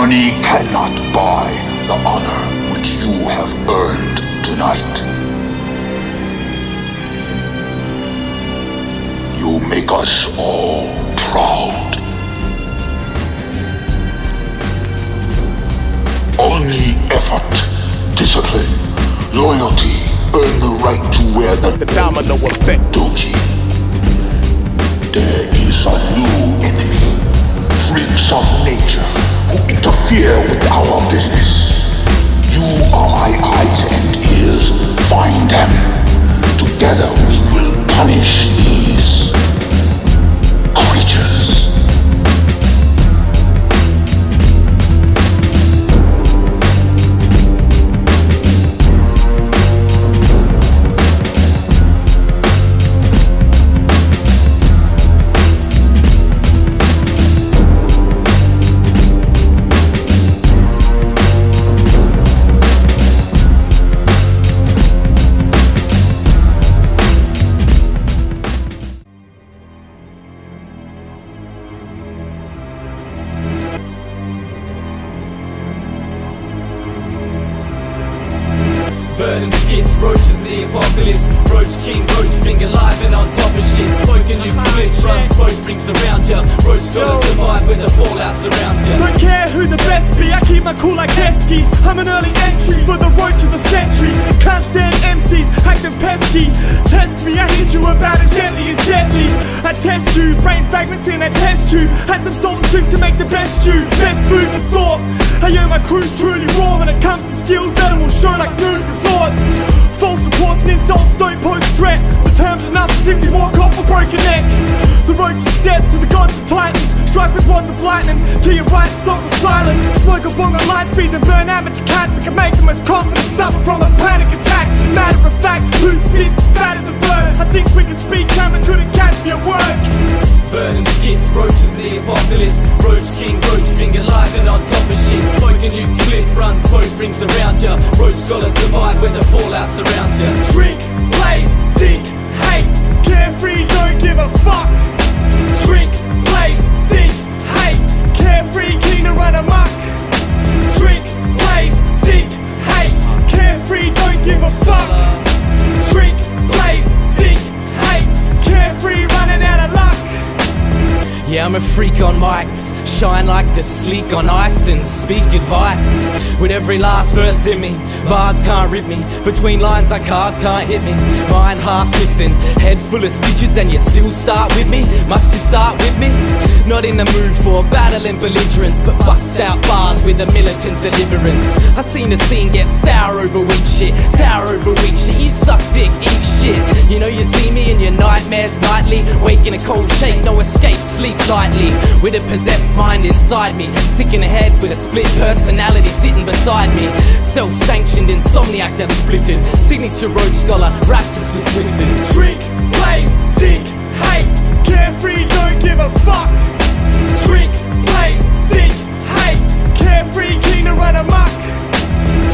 Money cannot buy the honor which you have earned tonight. You make us all proud. Only effort, discipline, loyalty earn the right to wear the domino effect, Doji. There is a new enemy, freaks of nature who interfere with our business. You are my eyes and ears. Find them. Together we will punish these creatures. Burning skits, roaches, the apocalypse. Roach king, roach finger live and on top of shit. Smoking nuke splits, run smoke rings around ya. Roach scholars survive when the fallout surrounds ya. Don't care who the best be, I keep my cool like Eskies. I'm an early entry for the road to the century. Can't stand MCs, acting pesky. Test me, I hit you about as gently as gently. I test you, brain fragments in a test tube. Had some salt and soup to make the best stew. Best food for thought. I hear my crew's truly raw. When it comes to skills, that will show like nude resorts. False reports and insults don't pose threat. The terms enough to simply walk off a broken neck. The roaches step to the gods of titans. Strike with rods of lightning. To your right, songs of silence. Smoke a bong at light speed and burn amateur cats. I can make the most confident suffer from a panic attack. Matter of fact, who spits fat at the verb? I think we can speak, camera couldn't catch me at work. Burning skits, roaches, the apocalypse. Roach king, roach finger live and on top of shit. Smoking nuke split, run smoke rings around ya. Roach scholars survive when the fallout surrounds ya. Drink, blaze, think, hate. Carefree, don't give a fuck. Drink, blaze, think, hate. Carefree, keen to run amok. Drink, blaze, think, hate. Carefree, don't give a fuck. Drink, blaze, think, hate. Carefree, running out of luck. Yeah, I'm a freak on mics. Shine like the sleek on ice and speak advice with every last verse in me. Bars can't rip me, between lines like cars can't hit me. Mind half missing, head full of stitches and you still start with me? Must you start with me? Not in the mood for battle and belligerence, but bust out bars with a militant deliverance. I seen the scene get sour over weak shit, sour over weak shit. You suck dick, eat shit. You know you see me in your nightmares nightly, wake in a cold shake, no escape, sleep lightly with a possessed mind inside me, sick in the head with a split personality sitting beside me. Self-sanctioned insomniac that's splifted, signature Roach Scholar, raps is just twisted. Drink, blaze, think, hate. Carefree, don't give a fuck. Drink, blaze, think, hate. Carefree, keen to run amok.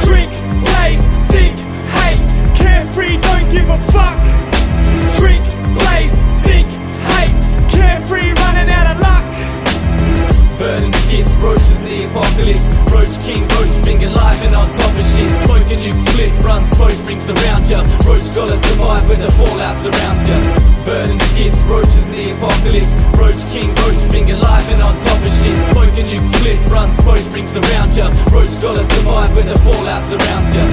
Drink, blaze, think, hate. Carefree, don't give a fuck. Drink, blaze, think, hate. Carefree, running out of luck. Burning skits, roaches, the apocalypse. Roach king, roach finger live and on top of shit. Smoking nuke split, run smoke rings around ya. Roach scholars survive when the fallout surrounds ya. Burning skits, roaches, the apocalypse. Roach king, roach finger live and on top of shit. Smoking nuke split, run smoke rings around ya. Roach scholars survive when the fallout surrounds ya.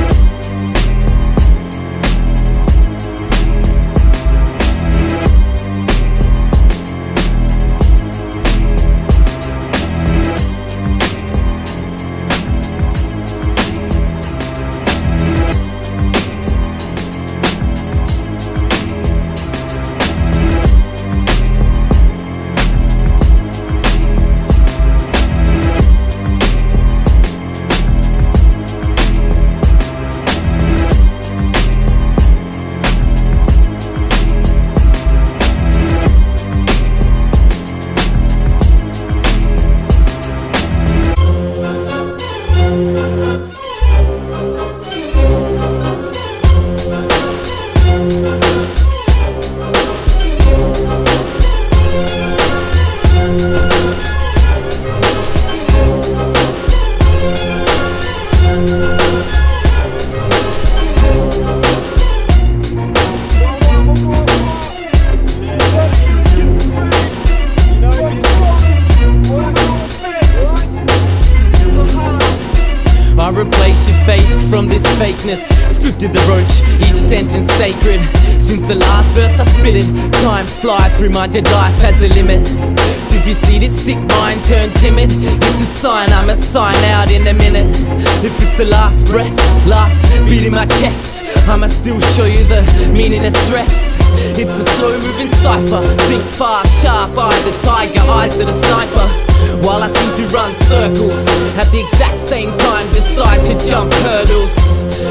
faith from this fakeness. Scripted the roach, each sentence sacred. Since the last verse I spit it, time flies, reminded life has a limit. So if you see this sick mind turn timid, it's a sign I'ma sign out in a minute. If it's the last breath, last beat in my chest, I'ma still show you the meaning of stress. It's a slow moving cipher, think fast, sharp eye, the tiger eyes of the sniper. While I seem to run circles, at the exact same time decide to jump hurdles.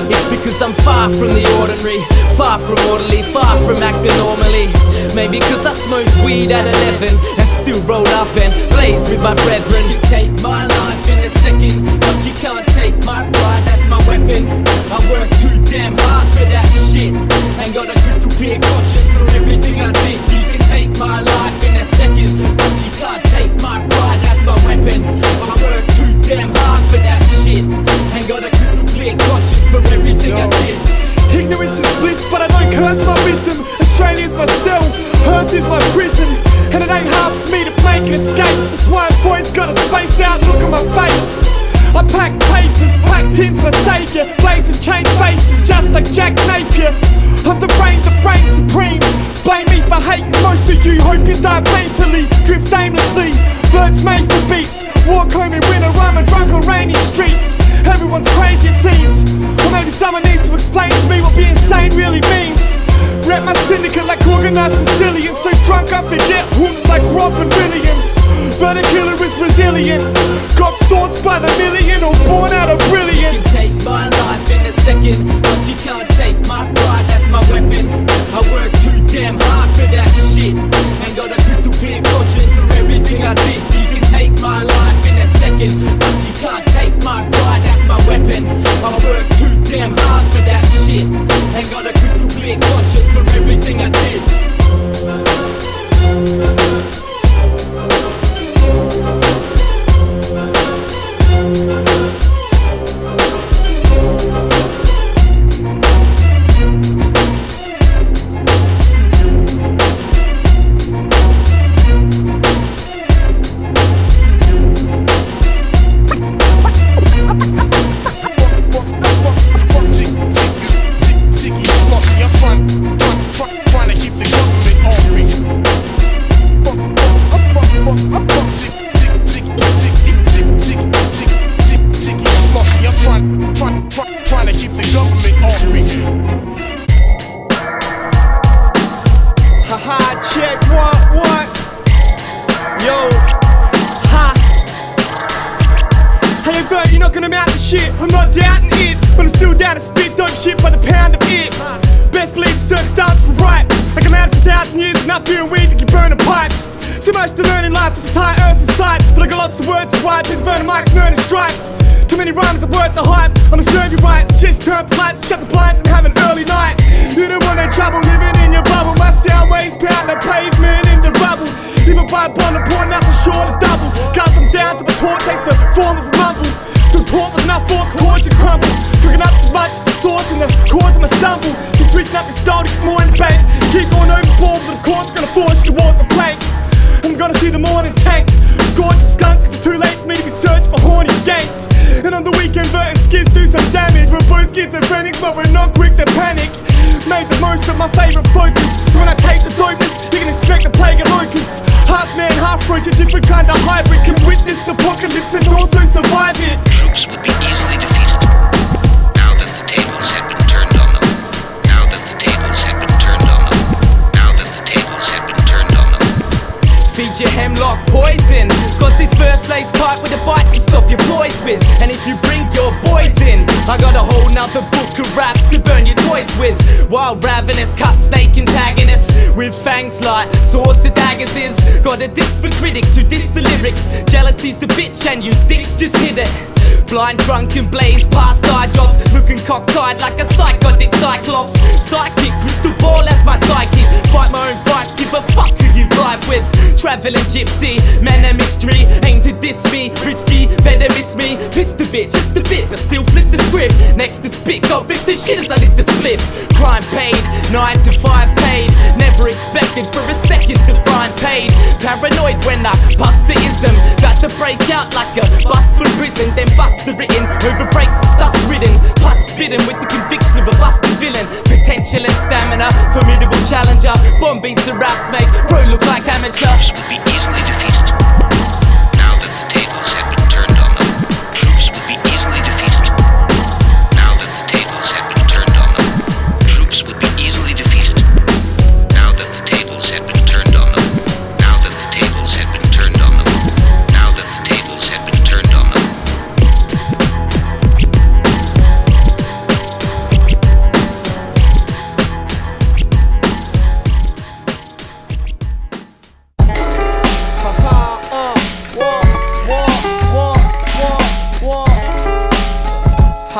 It's because I'm far from the ordinary, far from orderly, far from acting normally. Maybe cause I smoked weed at 11 and still roll up and blaze with my brethren. You take my life in a second, but you can't take my pride, that's my weapon. I work too damn hard for that shit, ain't got a crystal clear conscience for everything I did. You can take my life in a second, but you can't take my pride, that's my weapon. I work too damn hard for that shit, ain't got a crystal clear conscience for everything I did. Ignorance is bliss, but I don't curse my wisdom. Australia's my cell, Earth is my prison, and it ain't hard for me to make an escape. That's why I've always got a spaced out look on my face. I pack papers, packed in's my saviour, blazing chain faces just like Jack Napier. I'm the reign supreme. Blame me for hating most of you, hope you die painfully, drift aimlessly. Birds made for beats, walk home in winter, I'm drunk on rainy streets. Everyone's crazy it seems, or maybe someone needs to explain to me what being sane really means. Rep my syndicate like organised Sicilians, so drunk I forget hooks like Robin Williams. Vernacular is Brazilian, got thoughts by the million or born out of brilliance. You take my life in a second, but you can't take my pride, that's my weapon. I work too damn hard for that shit, ain't got a crystal clear conscience for everything I did. You can take my life in a second, but you can't take my pride, that's my weapon. I work too damn hard for that shit, ain't got a crystal clear conscience for everything I did. I'm not doubting it, but I'm still down to spit dope shit by the pound of it. Best believe the circumstances were right. I can last for 1,000 years, enough doing weed to keep burning pipes. So much to learn in life, this entire earth's in sight, but I got lots of words to write, just burning mics, learning stripes. Too many rhymes are worth the hype, I'ma serve you right. Just turn up the lights, shut the blinds and have an early night. You don't want no trouble living in your bubble. My sound waves pound the pavement in the rubble. Leave a pipe on the point, nothing short of doubles. Cut them down to my torch, takes the form of a rumble. Too taught with enough for chords you crumble. Drinking up too much, the source and the chords of my stumble. Just switching up your style to get more in the bank. Keep going overboard, but of course gonna force you to walk the plank. I'm gonna see the morning tank. Scorch a skunk, cause it's too late for me to be searching for horny skanks. And on the weekend, vertin' skids do some damage. We're both schizophrenics, but we're not quick to panic. Made the most of my favourite focus, so when I take the dopeness, you can expect a plague of locusts. Half man, half roach, a different kind of hybrid. Can witness apocalypse and also survive it. Troops would be easily defeated. Now that the tables had been turned on them. Now that the tables had been turned on them. Now that the tables had been turned on them. Feed your hemlock poison. Got this first lace pipe with a bite to stop your boys with. And if you bring your boys in, I got a whole nother book of raps to burn your toys with. Wild ravenous cut snake antagonists with fangs like swords to daggers is. Got a diss for critics who diss the lyrics. Jealousy's a bitch and you dicks just hit it. Blind, drunk and blaze past eye jobs, looking cockeyed like a psychotic cyclops. Psychic, crystal ball as my psychic. Fight my own fights, give a fuck who you drive with. Travelling gypsy, man a mystery. Aim to diss me, risky, better miss me. Pissed a bit, just a bit, but still flip the script. Next to spit, go rip the shit as I lit the spliff. Crime paid, 9 to 5 paid. Never expected for a second to find paid. Paranoid when I bust the ism. Got to break out like a bus for prison. Then bust the written, over breaks dust ridden. Plus spitting with the conviction of a busted villain. Potential and stamina, formidable challenger. Bomb beats and raps make pro look like amateur. Troops would be easily defeated. Now that the tables had been turned on them, troops would be easily defeated. Now that the tables had been turned on them, troops would be easily defeated. Now that the tables had been turned on them, now that the tables had been turned on them, now that the tables had been turned on them.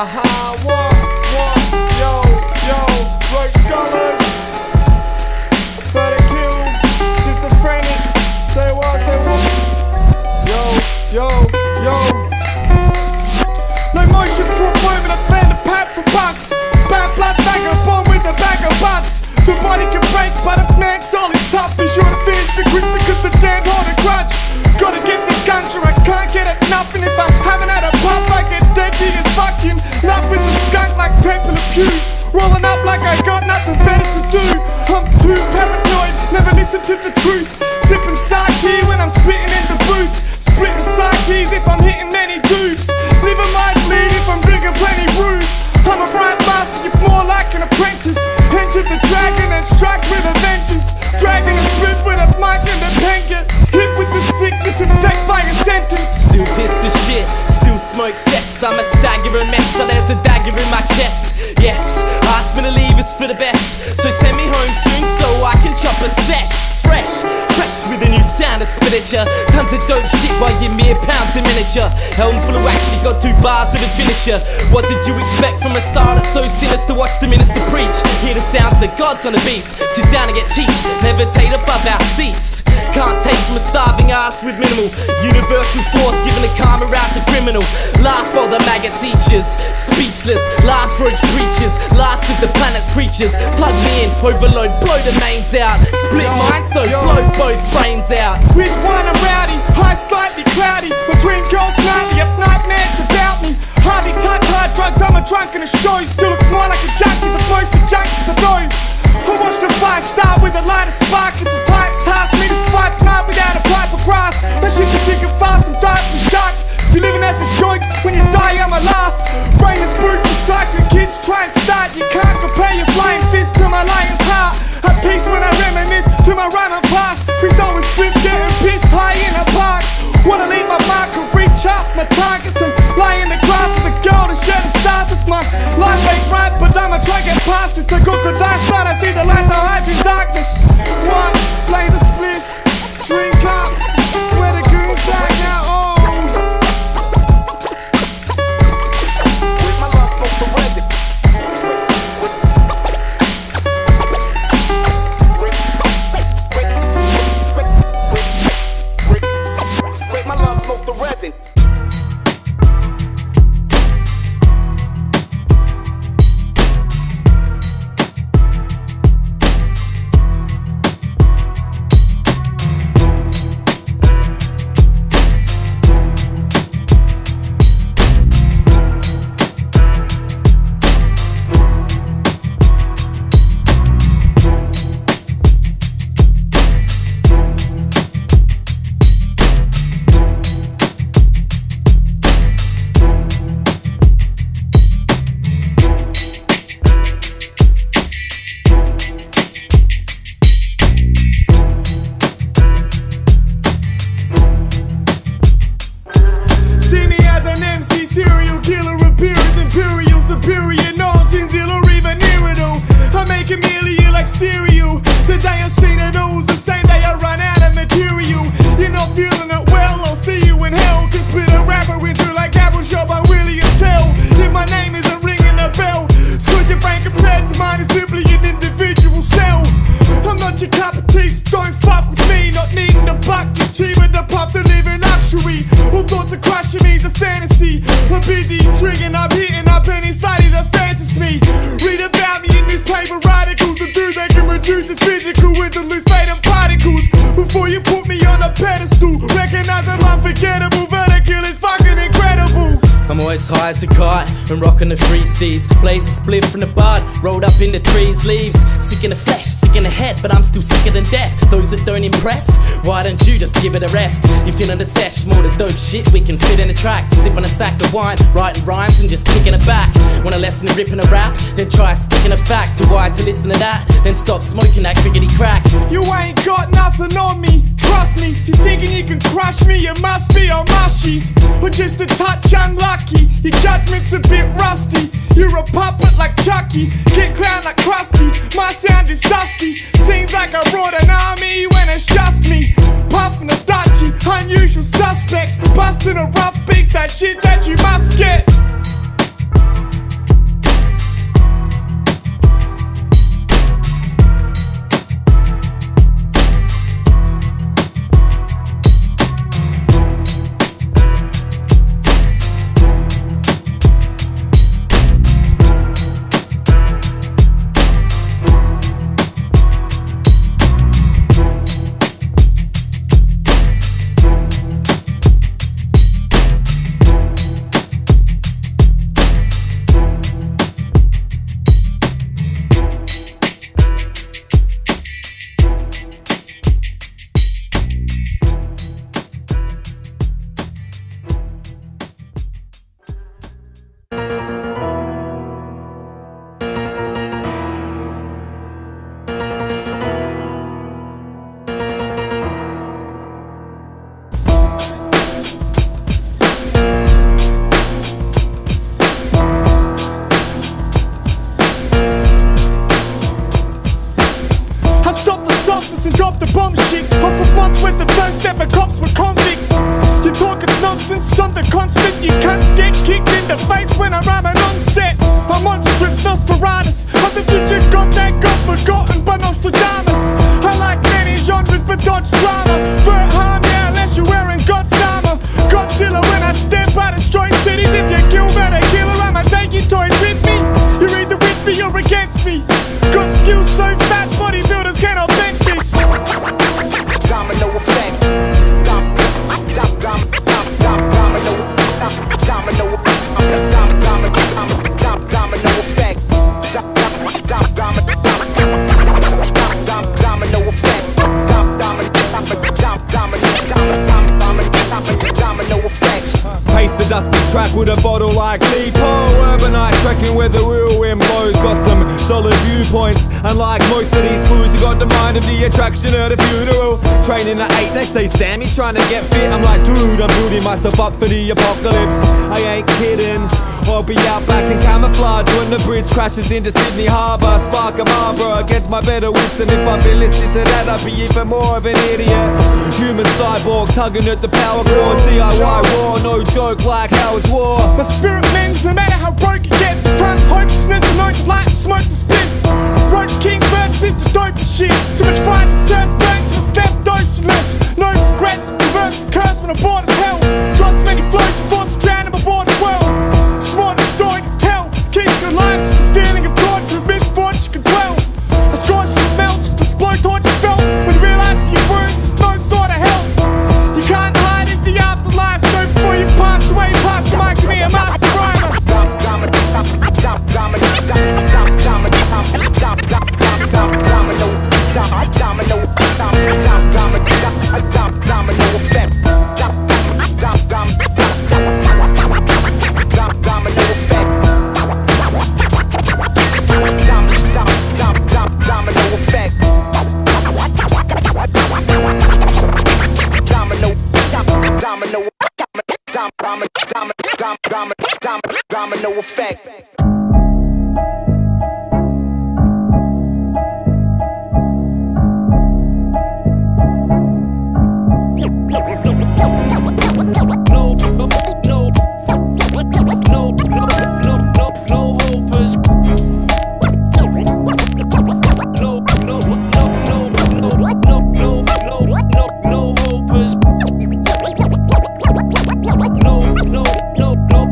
Haha, yo, Roach Scholars, for the kill, schizophrenic, say what, yo. No motion for a moment, I plan to pack for bucks. Bad blood vagabond with a bag of butts. The body can break, but a man's soul is tough. Be sure to finish me quick because the damn hold a grudge. Gotta get the ganja, I can't get enough. And if I haven't had a puff, I get deadly as fucking. Love with the skunk like Pepper Le Pew. Rolling up like I got nothing better to do. I'm too paranoid, never listen to the truth. Sipping sake when I'm spitting in the booth. Splitting psyches if I'm hitting any dudes. Living my bleed if I'm drinking plenty brews. I'm a right master, you're more like an apprentice. Enter the dragon and strikes with a vengeance. Dragging a split with a mic and a pen. Get hit with the sickness, infect like a sentence. Still pissed as shit, still smoke cessed. I'm a stagger and mess, so there's a dagger in my chest. Yes, ask me to leave is for the best. So send me home soon so I can chop a sesh. Fresh with a new sound of spinach. Tons of dope shit while you mere pounds in miniature. Helm full of wax, she got 2 bars of the finisher. What did you expect from a star that's so sinister? Watch the minister preach, hear the sounds of gods on the beats. Sit down and get cheeks, levitate above our seats. Can't take from a starving artist with minimal. Universal force giving a karma out to criminal. Laugh while the maggot teachers, speechless. Last roach preachers, last of the planet's creatures. Plug me in, overload, blow the mains out. Split mine, so blow both brains out. With wine I'm rowdy, high slightly cloudy. My dream goes nightly, have nightmares about me. Hardly touch hard drugs, I'm a drunk in a show. Still look more like a junkie, the most of junkies I know. I watch the fire start with a lighter spark. It's a tight task, me to fight smart without a pipe of grass. That shit can sink and fast and die from sharks. If you're living as a joke, when you die I'm a laugh. Brainless brutes and cycling kids try and start. You can't compare your flying fist to my lion's heart. At peace when I reminisce to my rhyme and past. Freestyle with splits, getting pissed high in a park. Wanna leave my mark and reach out my targets and lie in the grass with the girl to share the stars. It's my life ain't right, but I'ma try get past this. The good could die side, I see the light that hides in darkness. One, blaze a split, drink up, where the goons at now, oh. With my love, smoke the resin. With my love, smoke the resin. Superior, nonsense, ill or even near it all. I make a meal of you like cereal. The day I seen it all's the same day I run out of material. You're not feeling it well, I'll see you in hell. Can split a rapper into like apple shop by William Tell. If my name isn't ringing a bell, could your brain compared to mine is simply an individual cell. I'm not your cup of tea, don't fuck with me. Not needing a buck, just cheaper to pop to live in luxury. All thoughts of crushing me is a fantasy. I'm busy drinking, I'm hitting up and inside of the wanna fantasy me. Read about me in newspaper articles. The dude that can reduce the physical with the loose fatal particles. Before you put me on a pedestal, recognize I'm unforgettable. Vertical is fucking incredible. I'm always high as a kite and rocking the free steez. Blaze a spliff from the bud, rolled up in the trees. Leaves, sick in the flesh, sick in the head, but I'm still sicker than death. Those that don't impress, why don't you just give it a rest? You feeling the sesh, more the dope shit we can fit in a track. Sipping a sack of wine, writing rhymes and just kicking it back. Want a lesson in ripping a rap? Then try sticking a fact. Too wide to listen to that? Then stop smoking that crickety crack. You ain't got nothing on me, trust me. If you're thinking you can crush me, you must be on mushies. Or just a touch unlucky. Your judgment's a bit rusty. You're a puppet like Chucky, kick ground like Krusty. My sound is dusty. Seems like I brought an army when it's just me. Puffin' a Dutchie, unusual suspect. Bustin' a rough beast, that shit that you must get. And drop the bomb shit off of months when the first ever cops were convicts. You're talking nonsense on the constant. You can't get kicked in the face when I rhyme on set. I'm monstrous Nostradamus. I'm the future god that got forgotten by Nostradamus. I like many genres but dodge drama. Vert harm, yeah, unless you're wearing God's armor. Godzilla when I step out of destroy cities. If you kill better killer, I'ma take your toys with me. You're either with me or against me. Got skills so fat bodybuilders cannot bench this. Domino effect. Domino effect. Pace the dusty track with a bottle like Lipo. Urbanite trekking where the real wind blows. Got some solid viewpoints. Unlike most of these fools, you got the mind of the attraction at a funeral. Training at 8, they say Sammy trying to get fit. I'm like, dude, I'm building myself up for the apocalypse. I ain't kidding. I'll be out back in camouflage when the bridge crashes into Sydney Harbour. Spark a Marlboro against my better wisdom. If I'd been listening to that, I'd be even more of an idiot. Human cyborg tugging at the power cord. DIY war, no joke like Howard's War. My spirit mends no matter how broke it gets. Times hopelessness, no light and smoke the spliff. Roach King birds, fifth the dope as shit. So much fire deserves burn to the step oceanless. No regrets, reverse the curse when I'm bored as hell. Draw so many flows, force to drown in my bored as well. Smart story to tell. Keep your life, it's the feeling of God through misfortune can dwell. A scorch that melts, the blowtorch you felt. When you realise that your wounds is no sort of help. You can't hide in the afterlife, so before you pass away, pass the mic to me, a master rhymer. Domino effect.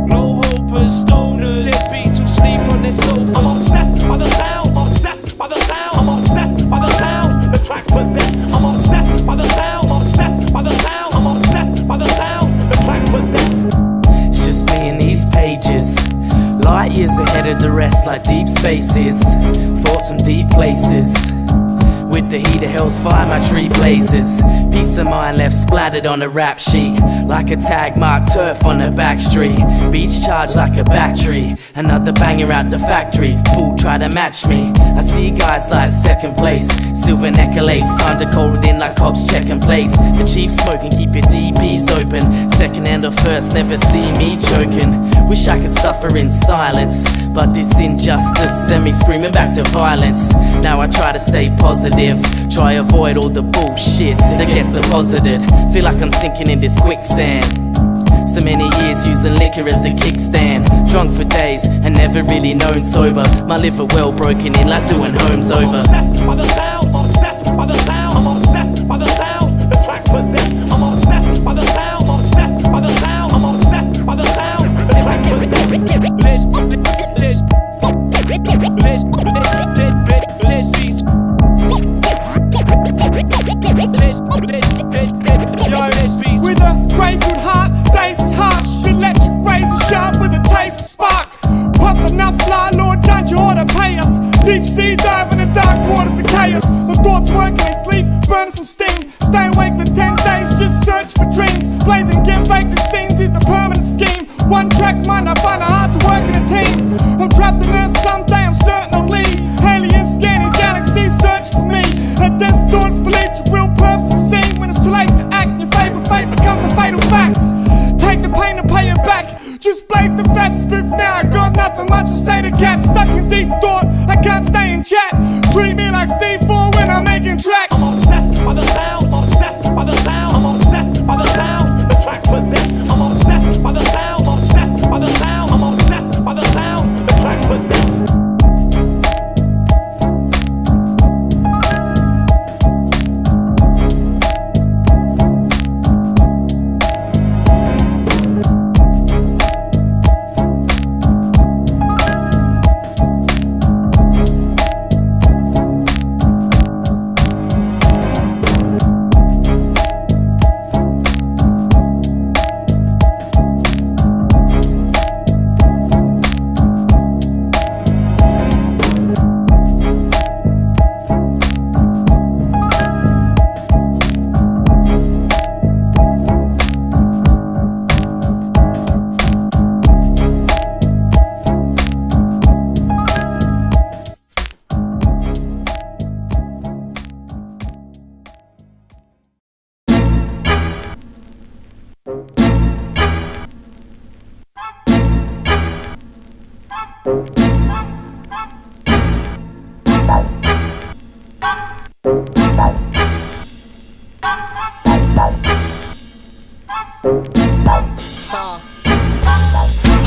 No hopers, stoners, dead beats who sleep on Light years ahead of the rest like deep spaces. Thoughts from deep places. With the heat of hell's fire, my tree blazes. Peace of mind left splattered on a rap sheet, like a tag marked turf on a back street. Beach charged like a battery. Another banger out the factory. Fool try to match me. I see guys like second place. Silver necklace, time to call it in like cops checking plates. The chief smoking, keep your DPs open. Second hand or first, never see me choking. Wish I could suffer in silence, but this injustice sent me screaming back to violence. Now I try to stay positive, try avoid all the bullshit that gets deposited. Feel like I'm sinking in this quicksand. So many years using liquor as a kickstand. Drunk for days and never really known sober. My liver well broken in like doing homes over. I'm obsessed by the sounds, I'm obsessed by the sounds, I'm obsessed by the sounds, the track possess. I'm obsessed by the sounds, I'm obsessed by the sounds, I'm obsessed by the sounds, the track possess. With a grateful heart, days is harsh. Electric razor sharp with a taste of spark. Puff enough fly, Lord, can't you order pay us? Deep sea dive in the dark waters of chaos. My thoughts work and they sleep, burn some steam. Stay awake for 10 days, just search for dreams. Blazing, get baked in scenes is a permanent scheme. One track mind, I find it hard to work in a team. I'm trapped in Earth, someday I'm certain I'll leave. Aliens scanning galaxies, search for me. At death's doors, believe your real purpose is seen. When it's too late to act, your favorite fate becomes a fatal fact. Take the pain and pay it back. Just blaze the fat spit now. I got nothing much to say to cats. Stuck in deep thought, I can't stay in chat. Treat me like C4 when I'm making tracks. I'm obsessed by the sounds, I'm obsessed by the sounds, I'm obsessed by the sounds, the track possess. I'm obsessed by the sounds, I'm obsessed by the sounds, I'm obsessed by the sounds, the track possess.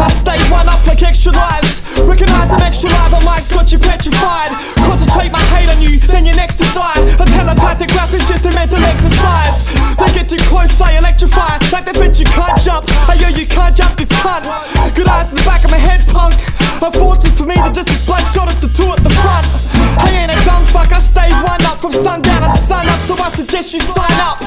I stay one up like extra lives. Recognize an extra live on mic's got you petrified. Concentrate my hate on you, then you're next to die. A telepathic rap is just a mental exercise. They get too close, I electrify. Like they bet you can't jump. Hey yo, you can't jump this cunt. Good eyes in the back of my head, punk. Unfortunate for me, they're just as bloodshot as the two at the front. I ain't a dumb fuck, I stay one up. From sundown to sun up, so I suggest you sign up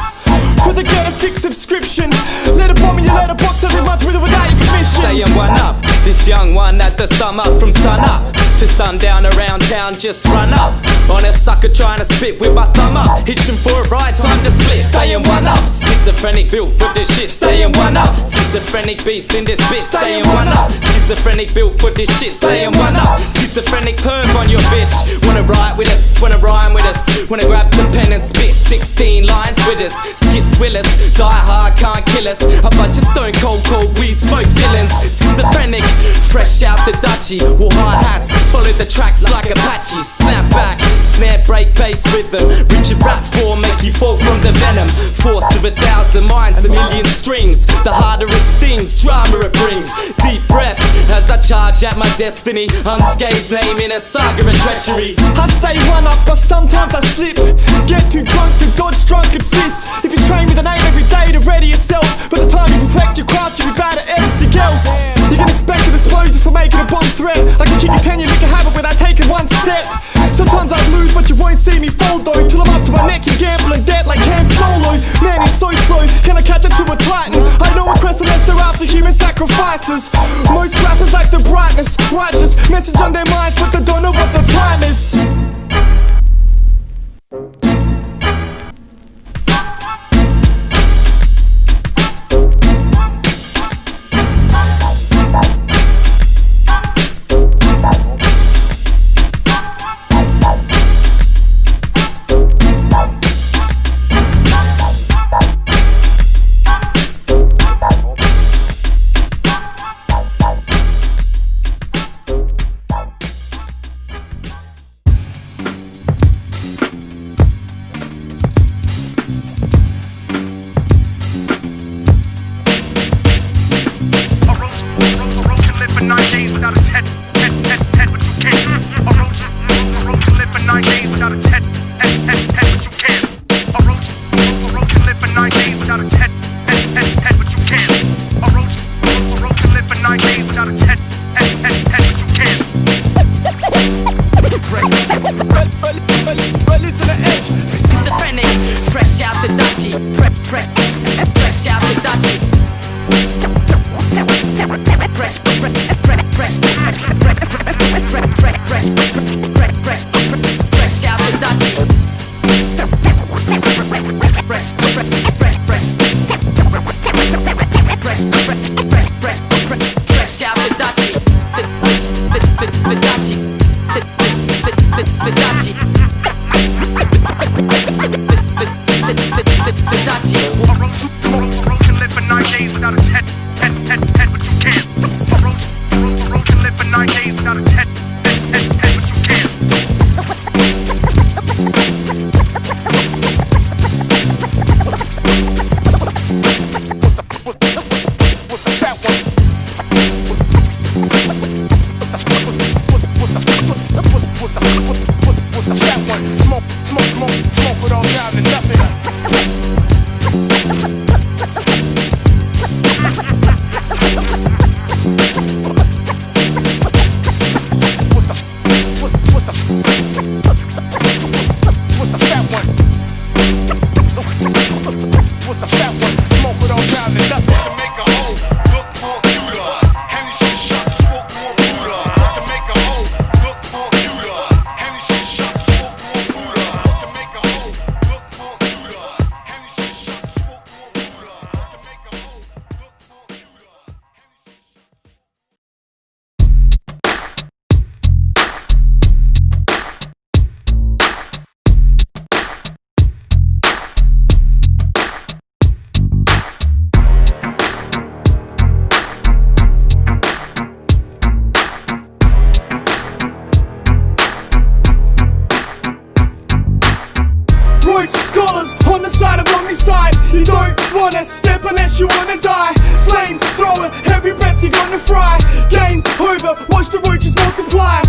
for the Get a Fix subscription. Let it bomb in your letterbox every month with or without your permission. Staying one up, this young one at the sum up. From sun up to sundown around town, just run up on a sucker trying to spit with my thumb up. Hitching for a ride, time to split. Staying one up, schizophrenic built for this shit. Staying one up, schizophrenic beats in this bit. Staying one up, schizophrenic built for this shit. Staying one up, schizophrenic perv on your bitch. Wanna write with us, wanna rhyme with us, wanna grab the pen and spit 16 lines with us. Skids will us, die hard, can't kill us. A bunch of stone cold weed smoke villains. Schizophrenic, fresh out the duchy. Wore hard hats, follow the tracks like Apaches. Snap back, snare break bass rhythm. Richard rap form, make you fall from the venom. Force of 1,000 minds, a million strings. The harder it stings, drama it brings. Deep breath as I charge at my destiny. Unscathed name in a saga of treachery. I stay one up, but sometimes I slip. Get too drunk to dodge drunken fists. If you train with a name every day to ready yourself, by the time you perfect your craft, you'll be bad at everything else. You can expect an explosion for making a bomb threat. I can kick a 10-year liquor habit without taking one step. Sometimes I lose, but you won't see me fold though. Till I'm up to my neck and gambling debt like Han Solo. Man, he's so slow, can I catch up to a titan? I know a quest unless they're after human sacrifice. devices. Most rappers like the brightness, righteous message on their minds, but they don't know what the time is. Roach scholars on the side of only side. You don't wanna step unless you wanna die. Flame thrower, every breath you're gonna fry. Game over, watch the roaches multiply.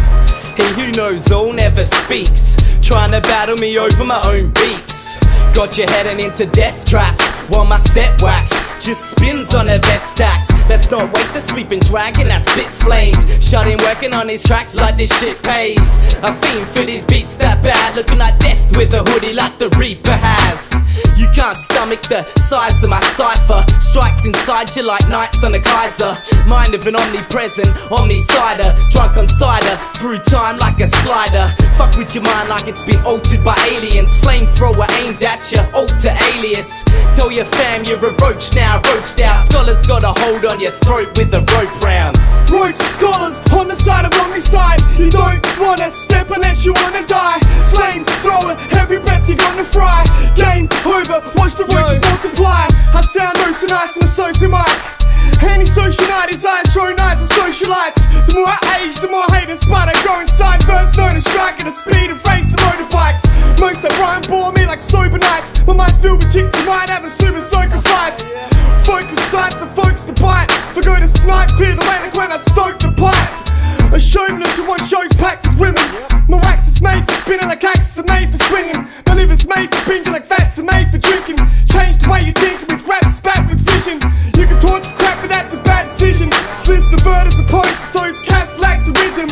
He who knows all never speaks, trying to battle me over my own beats. Got you heading into death traps, while my set wax just spins on a vest tax. Let's not wake the sleeping dragon that spits flames. Shut in working on his tracks like this shit pays. A fiend for these beats that bad, looking like death with a hoodie like the Reaper has. You can't stomach the size of my cipher. Strikes inside you like knights on a Kaiser. Mind of an omnipresent omnisider, drunk on cider, through time like a slider. Fuck with your mind like it's been altered by aliens. Flamethrower aimed at you, alter alias. Tell your fam you're a roach now, roached out. Scholars got a hold on your throat with a rope round. Roach scholars on the side of omnicide. You don't wanna step unless you wanna die. Flame thrower, every breath you're gonna fry. Game over, watch the roaches multiply. I sound oh so nice and so am I. Anti-social night, his eyes throw knives and socialites. The more I age, the more haters spot I grow inside. First known to strike at the speed of race and motorbikes. Most that rhyme bore me like sober nights. My mind filled with chicks and mine having super soaker fights. Focus sights and folks to bite. Forgo to snipe, clear the way like when I stoke the pipe. A chauvinist who wants shows packed with women. My wax is made for spinning like axes are made for swinging. My liver's made for binging like fats are made for drinking. Change the way you're thinking with raps back with vision. You can talk crap but that's a bad decision. Slits the bird as opposed to those cats lack the rhythm.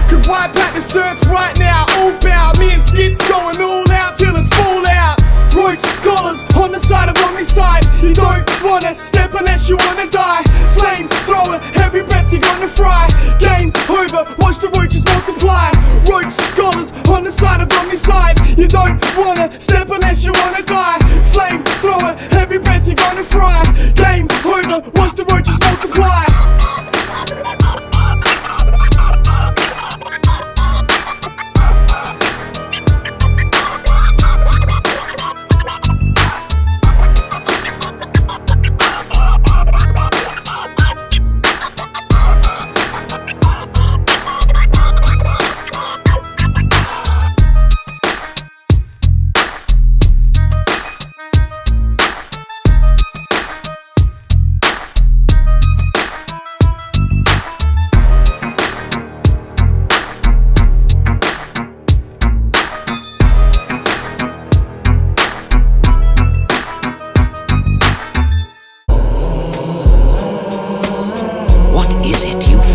Could wipe out this earth right now, all bow. Me and Skits going all out till it's fall out. Roach scholars on the side of omnicide. You don't wanna step unless you wanna die. Flame thrower. over, watch the roaches multiply. Roach scholars on the side of omnicide. You don't wanna step unless you wanna die. Flamethrower, every breath you're gonna fry. Game over, watch the roaches multiply.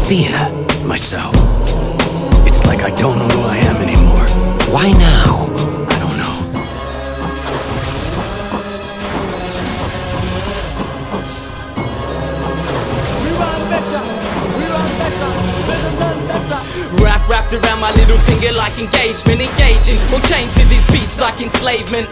Fear myself. It's like I don't know who I am anymore. Why now? I don't know. We run better, we run better, better than better. Wrapped around my little finger like engagement, engaging or chained to these beats like enslavement.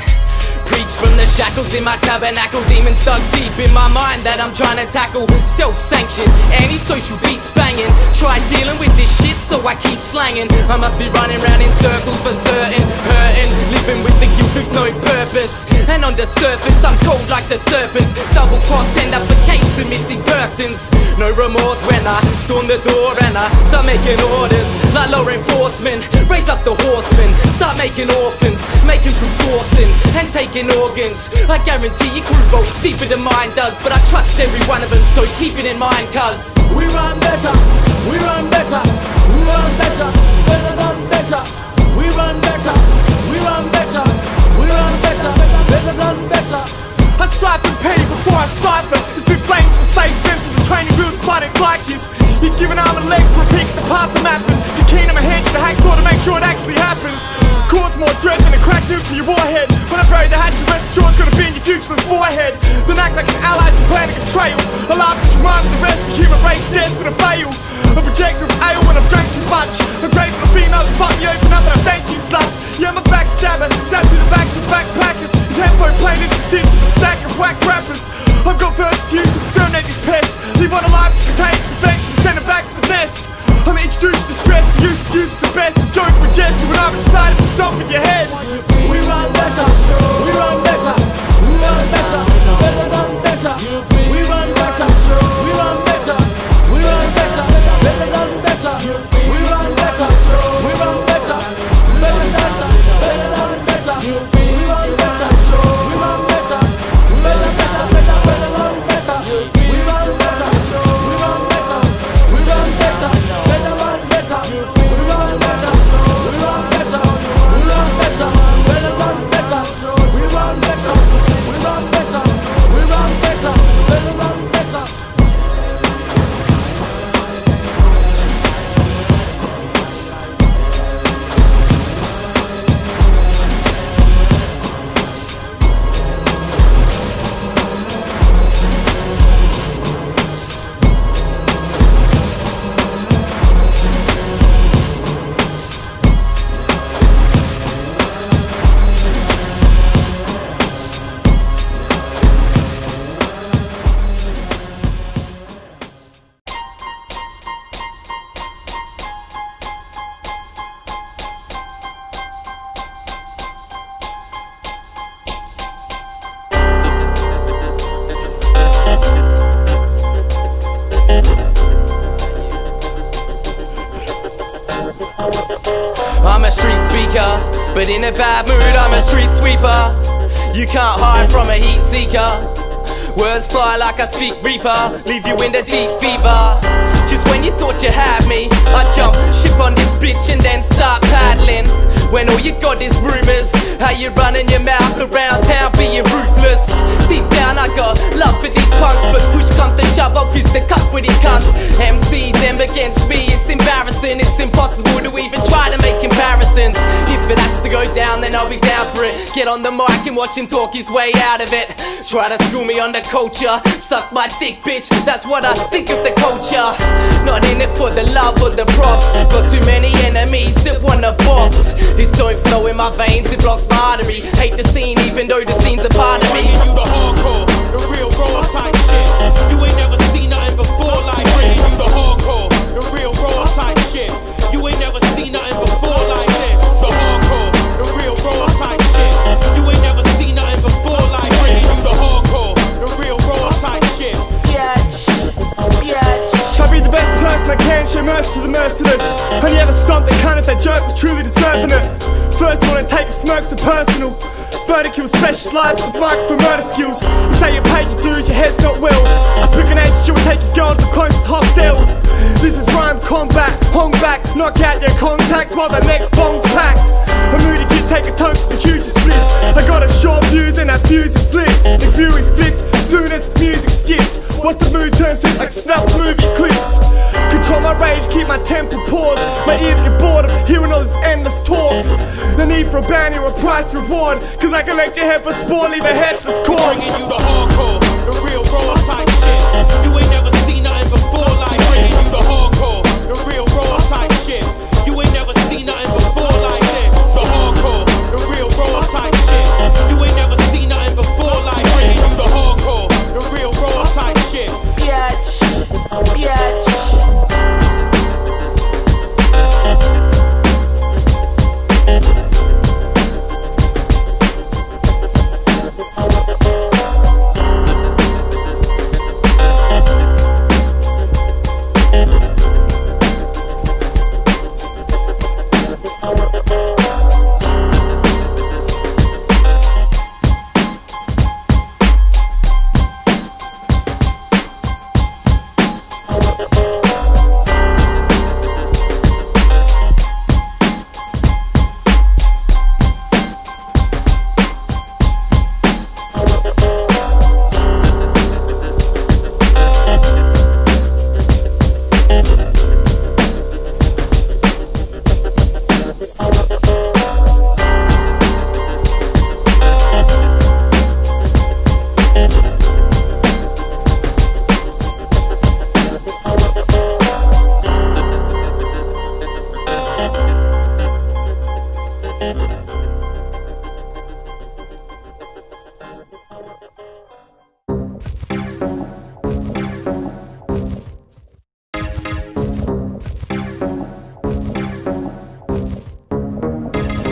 Preach from the shackles in my tabernacle. Demons dug deep in my mind that I'm trying to tackle. Self-sanctioned, anti-social beats banging. Try dealing with this shit so I keep slanging. I must be running round in circles for certain. Hurting, living with the guilt of no purpose. And on the surface I'm cold like the serpents. Double cross, end up a case of missing persons. No remorse when I storm the door and I start making orders like law enforcement. Raise up the horsemen, start making orphans, making from sourcing and taking organs. I guarantee your crew rolls deeper than mine does, but I trust every one of them, so keep it in mind, cuz we run better, we run better, we run better, better than better. We run better, we run better, we run better, better than better. I siphon petty before I cipher. It's been flames for face sensors and training wheels fighting bikers. You're giving arm and leg for a peek at the path I'm mapping. To keen on my head to the hacksaw to make sure it actually happens. Cause more dread than a cracked nuclear warhead. When I bury the hatchet, rest sure it's gonna be in your future's forehead. Then act like an ally to plan a betrayal. I laugh to rhyme with the rest, the human race destined to fail. A projector of ale when I've drank too much. I'm grateful to females to fuck me open up and I thank you sluts. Yeah, I'm a backstabber, stab through the backs of backpackers. His headphone playlist consists of a stack of whack rappers. I've got first to use to exterminate these pests. Leave one alive to contain eventually send them back to the nest. I'm introduced to stress, use the best. The joke with jest when I'm inside of yourself in your head. We run better, we run better, we run better, better than better. We run better, we run better, we run better, better than better. We run better, we run better, better than better, better than better. We run better, we run better, better, better, better, better than better. We run better, we run better, we run better, better than better. We run better, we run better, we run better, better than better. We run better, we run better, we run better, better than better. I'm a street speaker, but in a bad mood I'm a street sweeper. You can't hide from a heat seeker. Words fly like I speak reaper, leave you in the deep fever. Just when you thought you had me, I jump ship on this bitch and then start paddling. When all you got is rumors, how you running your mouth around town being ruthless. Deep down I got love for these punks, but push come to shove, I'll fist the cup with these cunts. MC them against me, it's embarrassing. It's impossible to even try to make comparisons. If it has to go down, then I'll be down for it. Get on the mic and watch him talk his way out of it. Try to school me on the culture, suck my dick bitch, that's what I think of the culture. Not not in it for the love or the props. Got too many enemies that wanna box. This don't flow in my veins, it blocks my artery. Hate the scene even though the scene's a part of me. You the hardcore, the real raw type shit. You ain't never seen nothing before like this. You the hardcore, the real raw type shit. You ain't never seen nothing before like this. The hardcore, the real raw type shit. You ain't never seen nothing before like this. You the hardcore, the real raw type shit. Try to be the best person I can, show mercy to the merciless. Only ever stomped the cunt if that joke was truly deserving it. First one to take a smirk so personal. Vertical specialised with microphone murder skills. You say you paid your dues, your head's not well. I speak an age, you will take your girl to the closest hostel. This is rhyme combat, hung back, knock out your contacts while the next bomb's packed. A moody kid take a toast, the hugest split. I got a short fuse and that fuse is lit. The fury flips, soon as the music skips. Watch the mood turn sick like snuff movie clips. Control my rage, keep my temper paused. My ears get bored of hearing all this endless talk. The need for a bounty or a price reward, cause I collect your head for sport, leave a headless corpse. Bringing you the hardcore, the real raw type shit. You ain't never seen nothing before like this. You the hardcore, the real raw type shit. You ain't never seen nothing before like this. The hardcore, the real raw type shit. You ain't never seen nothing before like this. You the hardcore, the real raw type shit.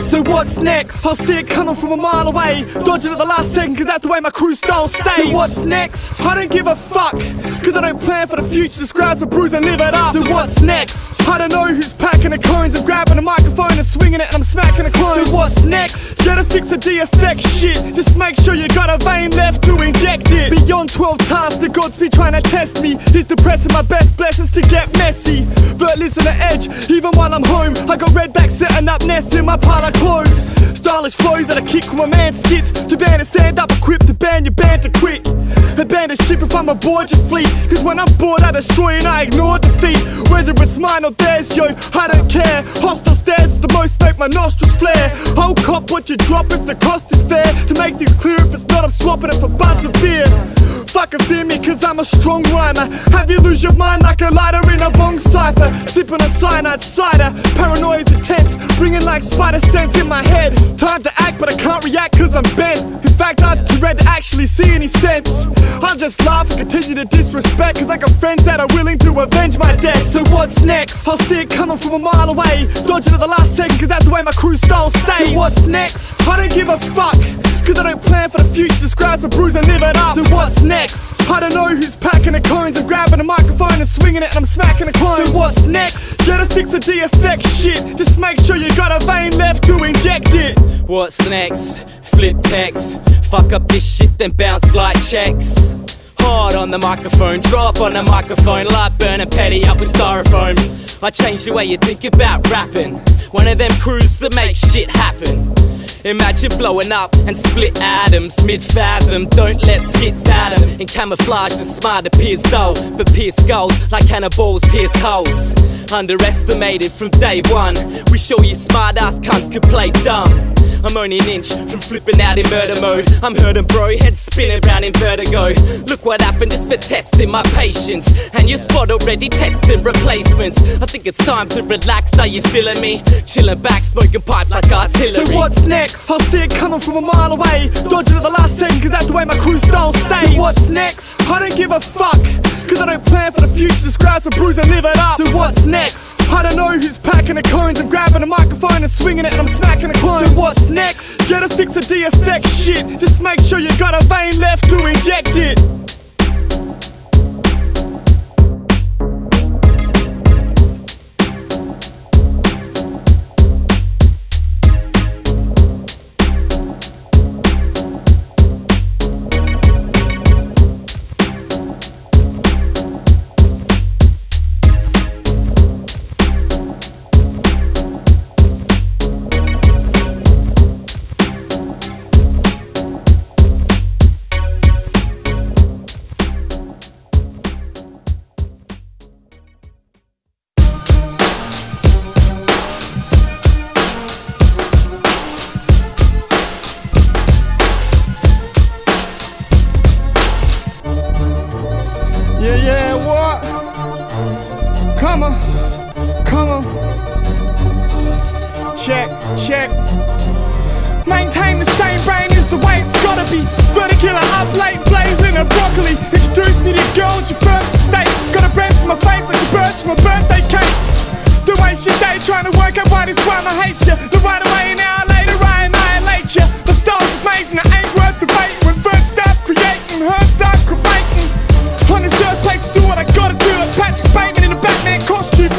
So what's next? I'll see it coming from a mile away, dodging at the last second cause that's the way my crew style stays. So what's next? I don't give a fuck, cause I don't plan for the future, describes a bruise and live it up. So what's next? I don't know who's packing the cones, I'm grabbing a microphone and swinging it and I'm smacking the clones. So what's next? Gotta fix the DFX shit, just make sure you got a vein left to inject it. Beyond 12 tasks, the gods be trying to test me, it's depressing, my best blessings to get messy. Vertless on the edge, even while I'm home, I got redback setting up nests in my pile of clothes. Stylish flows that I kick when my man skits. To band and stand up, equipped to ban your band to quit. Abandon ship if I'm aboard your fleet, cause when I'm bored I destroy and I ignore defeat. Whether it's mine or theirs, yo, I don't care. Hostile stares, the most make my nostrils flare. I'll cop what you drop if the cost is fair. To make things clear, if it's not I'm swapping it for buds of beer. Fucking fear me cause I'm a strong rhymer. Have you lose your mind like a lighter in a bong cipher. Sipping on cyanide cider, paranoia is intense, ringing like spider sense in my head. Time to act but I can't react cause I'm bent. In fact eyes too red to actually see any sense. I'll just laugh and continue to disrespect, cause I got friends that are willing to avenge my death. So what's next? I'll see it coming from a mile away, dodging at the last second cause that's the way my crew style stays. So what's next? I don't give a fuck, cause I don't plan for the future, describes a bruise and live it up. So what's next? I don't know who's packing the cones, I'm grabbing a microphone and swinging it and I'm smacking the clones. So what's next? Gotta fix the DFX shit, just make sure you got a vein left to inject it. What's next? Flip text, fuck up this shit then bounce like checks. Hard on the microphone, drop on the microphone, light burning petty up with styrofoam. I change the way you think about rapping, one of them crews that make shit happen. Imagine blowing up and split atoms mid-fathom. Don't let skits at them. In camouflage the smart appears dull, but pierce skulls like cannibals pierce holes. underestimated from day one. We show you smart ass cunts could play dumb. I'm only an inch from flipping out in murder mode. I'm hurting bro, head spinning round in vertigo. Look what happened just for testing my patience. And your spot already testing replacements. I think it's time to relax, are you feeling me? Chilling back, smoking pipes like artillery. So what's next? I'll see it coming from a mile away. Dodging at the last second cause that's the way my crew style stays. So what's next? I don't give a fuck, cause I don't plan for the future, just grab some brews and live it up. So what's next? I don't know who's packing the cones. I'm grabbing a microphone and swinging it and I'm smacking the clones. So what's next? Gotta fix the de-effect shit. Just make sure you got a vein left to inject it. Yeah, what? Come on. Check. Maintain the same brain as the way it's gotta be. Verticular up late, blazing a broccoli. Introduce me to girls, your first mistake. Got a branch in my face like a birch from a birthday cake. Don't waste your day trying to work out why this rhyme I hate you. The right away an hour later I annihilate you. The style's amazing, it ain't worth the wait. When verse starts creating, herbs are creating. On this earth, places do what I gotta do. Like Patrick Bateman in a Batman costume.